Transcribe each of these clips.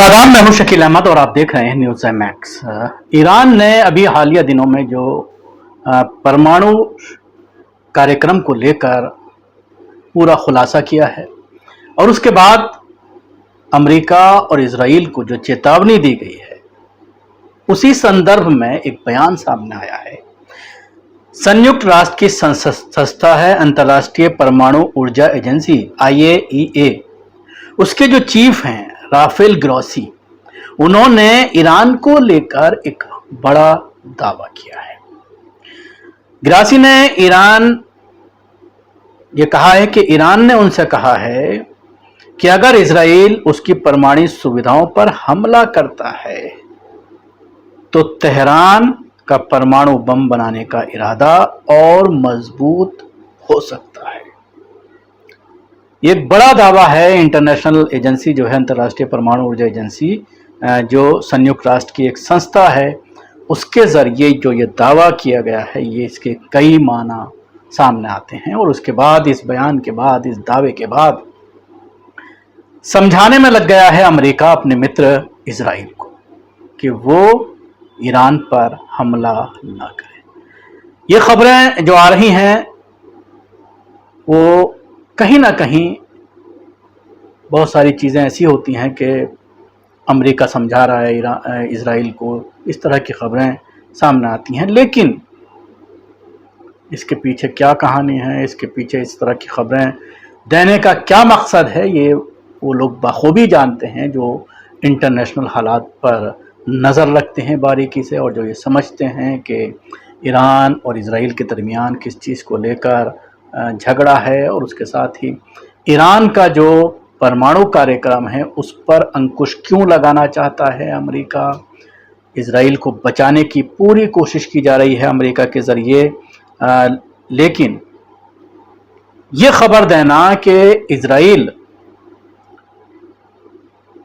आदाब, मैं हूं शकील अहमद और आप देख रहे हैं न्यूज़ मैक्स। ईरान ने अभी हालिया दिनों में जो परमाणु कार्यक्रम को लेकर पूरा खुलासा किया है और उसके बाद अमेरिका और इजराइल को जो चेतावनी दी गई है, उसी संदर्भ में एक बयान सामने आया है। संयुक्त राष्ट्र की संस्था है अंतर्राष्ट्रीय परमाणु ऊर्जा एजेंसी IAEA, उसके जो चीफ हैं राफेल ग्रोसी, उन्होंने ईरान को लेकर एक बड़ा दावा किया है। ग्रासी ने ये कहा है कि ईरान ने उनसे कहा है कि अगर इजराइल उसकी परमाणु सुविधाओं पर हमला करता है तो तेहरान का परमाणु बम बनाने का इरादा और मजबूत हो सकता है। ये एक बड़ा दावा है। इंटरनेशनल एजेंसी जो है अंतर्राष्ट्रीय परमाणु ऊर्जा एजेंसी, जो संयुक्त राष्ट्र की एक संस्था है, उसके जरिए जो ये दावा किया गया है, ये इसके कई माना सामने आते हैं। और उसके बाद, इस बयान के बाद, इस दावे के बाद समझाने में लग गया है अमेरिका अपने मित्र इजराइल को कि वो ईरान पर हमला ना करे। ये खबरें जो आ रही हैं वो कहीं ना कहीं बहुत सारी चीज़ें ऐसी होती हैं कि अमेरिका समझा रहा है इजराइल को, इस तरह की खबरें सामने आती हैं। लेकिन इसके पीछे क्या कहानी है, इसके पीछे इस तरह की खबरें देने का क्या मकसद है, ये वो लोग बखूबी जानते हैं जो इंटरनेशनल हालात पर नज़र रखते हैं बारीकी से, और जो ये समझते हैं कि ईरान और इजराइल के दरमियान किस चीज़ को लेकर झगड़ा है, और उसके साथ ही ईरान का जो परमाणु कार्यक्रम है उस पर अंकुश क्यों लगाना चाहता है अमेरिका। इजराइल को बचाने की पूरी कोशिश की जा रही है अमेरिका के ज़रिए, लेकिन ये खबर देना कि इजराइल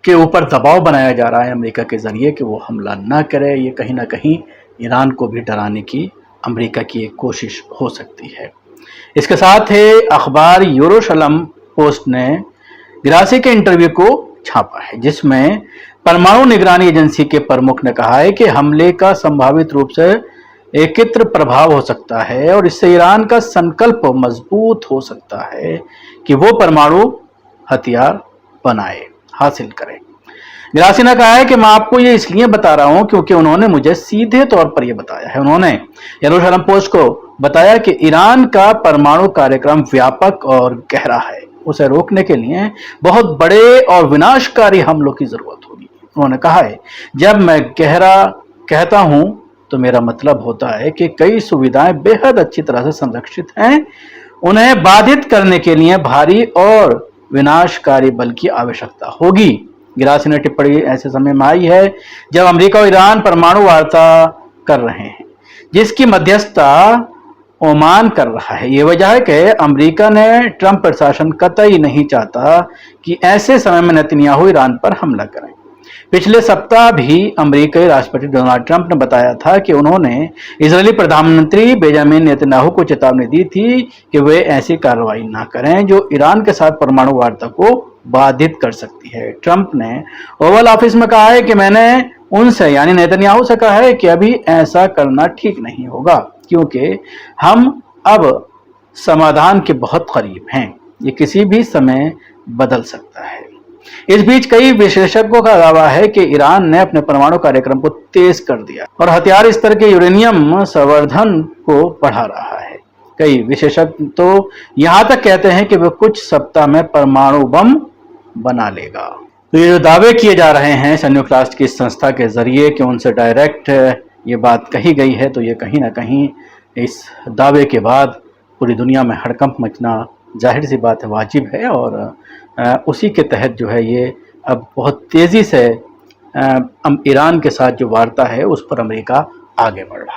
के ऊपर दबाव बनाया जा रहा है अमेरिका के ज़रिए कि वो हमला ना करे, ये कहीं ना कहीं ईरान को भी डराने की अमेरिका की एक कोशिश हो सकती है। इसके साथ ही अखबार यरूशलम पोस्ट ने ग्रासी के इंटरव्यू को छापा है, जिसमें परमाणु निगरानी एजेंसी के प्रमुख ने कहा है कि हमले का संभावित रूप से एकत्र प्रभाव हो सकता है और इससे ईरान का संकल्प मजबूत हो सकता है कि वो परमाणु हथियार हासिल करे। ग्रासी ने कहा है कि मैं आपको ये इसलिए बता रहा हूं क्योंकि उन्होंने मुझे सीधे तौर पर यह बताया है। उन्होंने यरूशलम पोस्ट को बताया कि ईरान का परमाणु कार्यक्रम व्यापक और गहरा है, उसे रोकने के लिए बहुत बड़े और विनाशकारी हमलों की जरूरत होगी। उन्होंने कहा है, जब मैं गहरा कहता हूं तो मेरा मतलब होता है कि कई सुविधाएं बेहद अच्छी तरह से संरक्षित हैं, उन्हें बाधित करने के लिए भारी और विनाशकारी बल की आवश्यकता होगी। ग्रासी ने टिप्पणी ऐसे समय में आई है जब अमेरिका और ईरान परमाणु वार्ता कर रहे हैं, जिसकी मध्यस्थता ओमान कर रहा है। ये वजह है कि अमेरिका ने ट्रंप प्रशासन कतई नहीं चाहता कि ऐसे समय में नेतन्याहू ईरान पर हमला करें। पिछले सप्ताह भी अमेरिकी राष्ट्रपति डोनाल्ड ट्रंप ने बताया था कि उन्होंने इजरायली प्रधानमंत्री बेंजामिन नेतन्याहू को चेतावनी दी थी कि वे ऐसी कार्रवाई ना करें जो ईरान के साथ परमाणु वार्ता को बाधित कर सकती है। ट्रंप ने ओवल ऑफिस में कहा है कि मैंने उनसे यानी नेतन्याहू से कहा है कि अभी ऐसा करना ठीक नहीं होगा क्योंकि हम अब समाधान के बहुत करीब हैं, ये किसी भी समय बदल सकता है। इस बीच कई विशेषज्ञों का दावा है कि ईरान ने अपने परमाणु कार्यक्रम को तेज कर दिया और हथियार स्तर के यूरेनियम संवर्धन को बढ़ा रहा है। कई विशेषज्ञ तो यहां तक कहते हैं कि वह कुछ सप्ताह में परमाणु बम बना लेगा। तो ये जो दावे किए जा रहे हैं संयुक्त राष्ट्र की संस्था के जरिए कि उनसे डायरेक्ट ये बात कही गई है, तो ये कहीं ना कहीं इस दावे के बाद पूरी दुनिया में हड़कंप मचना जाहिर सी बात है, वाजिब है। और उसी के तहत जो है ये अब बहुत तेज़ी से ईरान के साथ जो वार्ता है उस पर अमेरिका आगे बढ़ रहा है।